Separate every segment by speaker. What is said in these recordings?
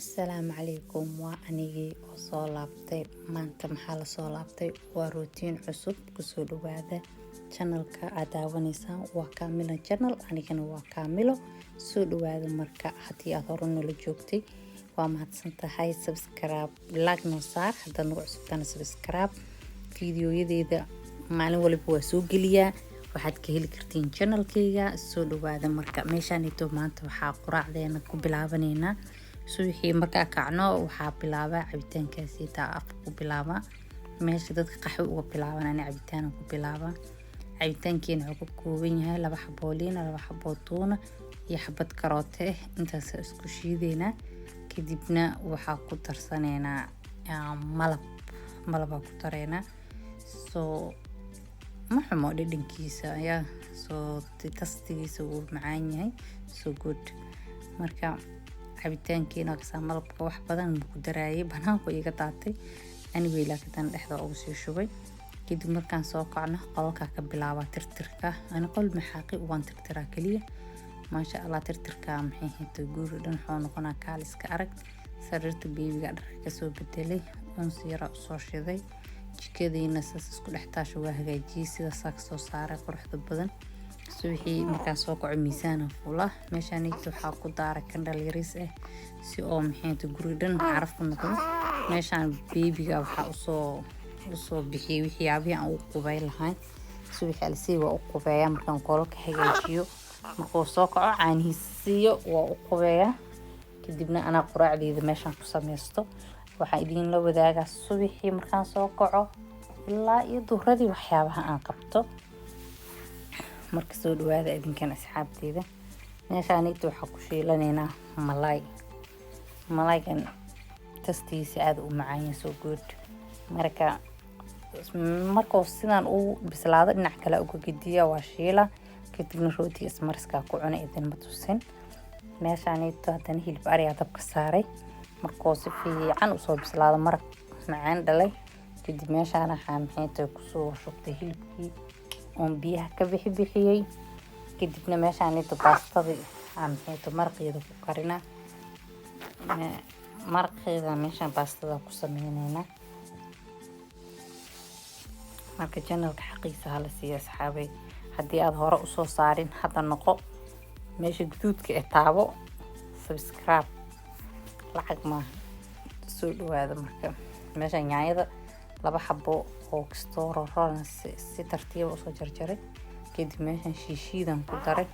Speaker 1: Assalaamu calaykum waa anigii oo soo laabtay maanta maxaa la soo laabtay waa rootiin cusub kusoo dhawaada channelka aad daawaneysaan waa Kaamilo channel anigana waa Kaamilo soo dhawaada marka haddii aad hore nala joogtay waa mahadsantahay subscribe like noo saar haddaad nagu cusubtana subscribe fiidiyoyadeeda maalin waliba waa soo geliyaa waxaad ka heli kartiin channelkayga soo dhawaada marka meeshaanito maanta waxaa quraacdeena ku bilaabaneynaa suuxii markaa kacno waxaa bilaabaa cabitaankaasi taa afka ku bilaabaa meesha dadka qaxwo uga bilaabanana cabitaan ku bilaabaa cabitaankeena wuxuu ka kooban yahay 2 xabo liin 2 xabo tuuna iyo xabad karoote intaas isku shiideena kadibna waxaa ku darsaneena malab ku dareena soo maxamo dhadhankiisa ayaa soo tastigiisa uu macaan yahay so good marka cabitaankeena ka malabka wax badan ku daraayay banaanku iga daatay anigoo laakiin dhexda ugu soo shubay kadib markaan soo kacno qolka ka bilaaba tirtirka ana qol maxaaqi waan tirtiraa kaliya maasha Allah tirtirka maxay hada guur dhan xoo noqona kaaliska arag sariirta babyga dharka ka soo bedelay on siira soo shiday jikadiina saas isku dhextaasho waa hagaajiyay sida saak soo saaray quruxda badan suuxii markaan soo kaco miisaan fuula meeshaan waxaa ku daaray kandhal yaris si oo maxay guri dhan caraf ku noqdo meeshaan babyga waxaa usoo bixiyay wixii aan u qubay lahayn suuxii alsii waa u qubaya markaan qolka hagaajiyo markuu soo kaco caanihiisa waa u qubaya kadibna ana quraacdeeda meeshaan ku sameysto waxaa idin la wadaagaa suuxii markaan soo kaco ilaa iyo duhradii waxyaabaha aan qabto marka soo dhawaada idinkan asxaabteeda meeshaan waxaa ku shiilaneynaa malaygan tastiisa aad u macaan yahay soo good marka sidaan uu bislaado dhinac kale uga gediya waa shiila kadibna rooti ismarska ku cuna idin ma tusin meeshaan haddana hilib ari dabka saaray markoo si fiican u soo bislaado maraq macaan dhalay kadib meeshaan waxaan maxay ku soo shubtay hilibkii on biyaha ka bixiyay kadibna meeshaan baastada aan maxay maraqeeda ku karina maraqeeda meeshaan baastada ku sameeynayna marka channelka xaqiisa hala siiyo asxaabay haddii aad hore u soo saarin hadda noqo meesha guduudka ee taabo subscribe lacag ma soo dhawaada marka meeshaan yaanyada 2 xabo oo kastoo roona si tartiib ah soo jarjaray kadib meeshaan shiishiidan ku daray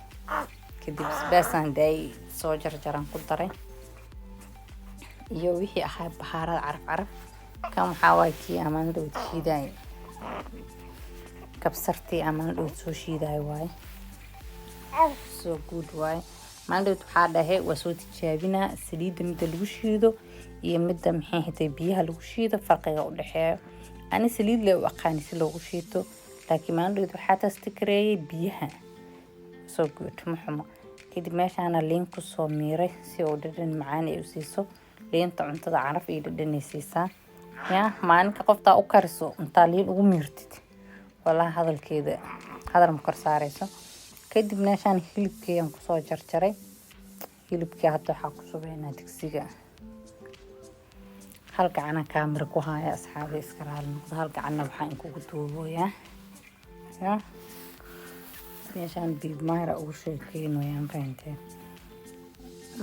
Speaker 1: kadib basbaasan day soo jarjaran ku daray iyo wixii ahaa bahaarada caraf kan waxa way tii amaan dhow shiiday kabsartii amaan dhow soo shiiday waay so good waay maanta waxaa dhahay waa soo tijaabina saliidda mid lagu shiido iyo mid maxay hitay biyaha lagu shiido farqiga u dhaxeeyo ani saliid leh aqaan si loogu shiito laakiin maanta waxaa tastikreeyay biyaha so good maxamo kadib meeshaan liin ku soo miiray si uu dhadhan macaan u siiso liinta cuntada caraf iyo dhadhan ay siisaa maalinka qofta u kariso inta liin ugu miirtid wallahi hadal ma kor saarayso kadib meeshaan hilibkii aan ku soo jarjaray hilibkii hadda waxaa ku subaynaa digsiga hal gacan kaamira ku haya asxaabay iska raali noqdo hal gacan waxaan kugu duubooyaa meeshaan biib mayra ugu sheekeynayaa fahanteen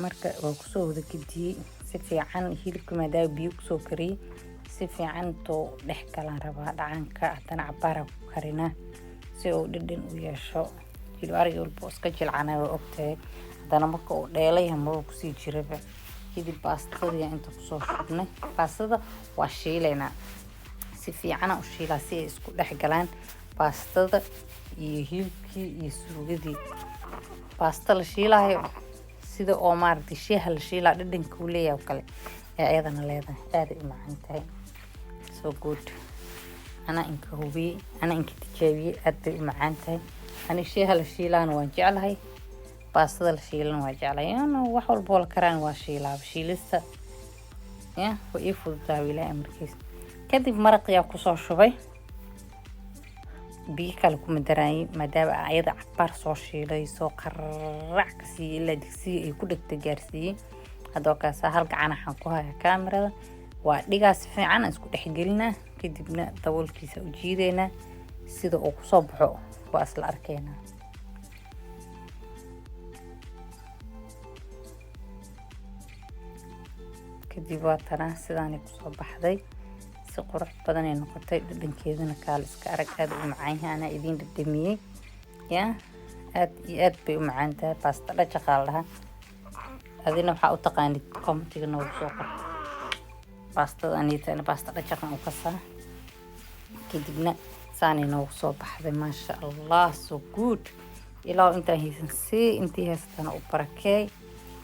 Speaker 1: marka waa ku soo wada gidiyay si fiican hilibka maadaama biyo ku soo kariyay si fiican too dhex galan rabaa dhacanka haddana cabaara ku karina si uu dhadhan u yeesho hilib ariga walba iska jilcana waa ogtahay haddana marka uu dheelay ama ku sii jiraba kadib baastada inta ku soo shubnay baastada waa shiileena si fiican u shiilaa si ay isku dhex galaan baastada iyo hilibkii iyo suugadii baasta la shiilaayo sida oo maartay sheeha la shiilaa dhadhanka uu leeyahay kale ee ayadana leedahay aad u macaan tahay so good ana inka tijaabiyay aad u macaan tahay ani sheeha la shiilaan waan jeclahay baastada la shiilan waa jeclahay wax walba la karaan waa shiilista waa ii fududaa ilaa amarkiis kadib maraqii ku soo shubay biyo kale kuma daraayay maadaama ayada cabaar soo shiilay soo qaraac ka siiyay ilaa digsiga ay ku dhagta gaarsiiyay hadoo kaasa hal gacan waxaan ku hayaa kaamirada waa dhigaas fiican aan isku dhexgelinaa kadibna daboolkiisa u jiideynaa sida uu kusoo baxo waa isla arkaynaa kadib waa tanaa sidaanay kusoo baxday si qurux badan ay noqotay dhadhankeedana kaal iska arag aad u macaan yahay ana idin dhadhamiyay yaa aad iyo aad bay u macaan tahay pasta dhaqaal laha adina waxa u taqaanid commentiga noogu soo qor pasta anita pasta dhaqan u kasaa kadibna saanay noogu soo baxday maasha Allah so good ilaa inta haysan si intii haysatana u barakay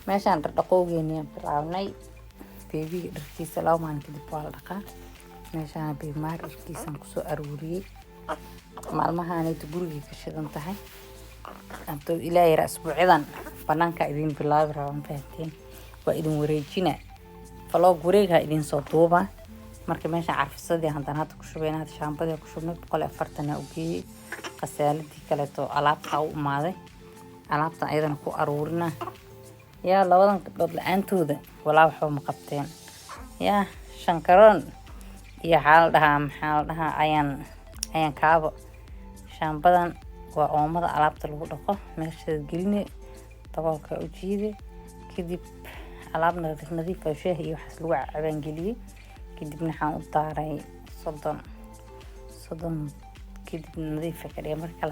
Speaker 1: meeshaan dhaqowgeena bilaabnay baby dharkiisa laa maan kadib waa la dhaqaa meeshaan baby maar dharkiisa ku soo aruuriyay maalmahaanaydu guriga ka shidan tahay anto ilaahay asbuucidan banaanka idin bilaabi rabaan fahanteen waa idin wareejina vlog wareega idin soo duuba marka meesha carfisadii hadan hadda ku shubeyna shaambadii ku shubnay 140 u geeyay qasaaladii kale to alaabta u imaaday alaabta ayadana ku aruurina yaa labadan gabdhood la'aantooda walaa waxba ma qabteen yaa shankaroon iyo maxaa la dhahaa ayaan kaabo shaambadan waa oomada alaabta lagu dhaqo meesha geline daboolka u jiiday kadib alaabna nadiif ah shaah iyo wax lagu cabaan geliyay kadibna waxaan u daaray 30 kadib nadiif ka dhigay marka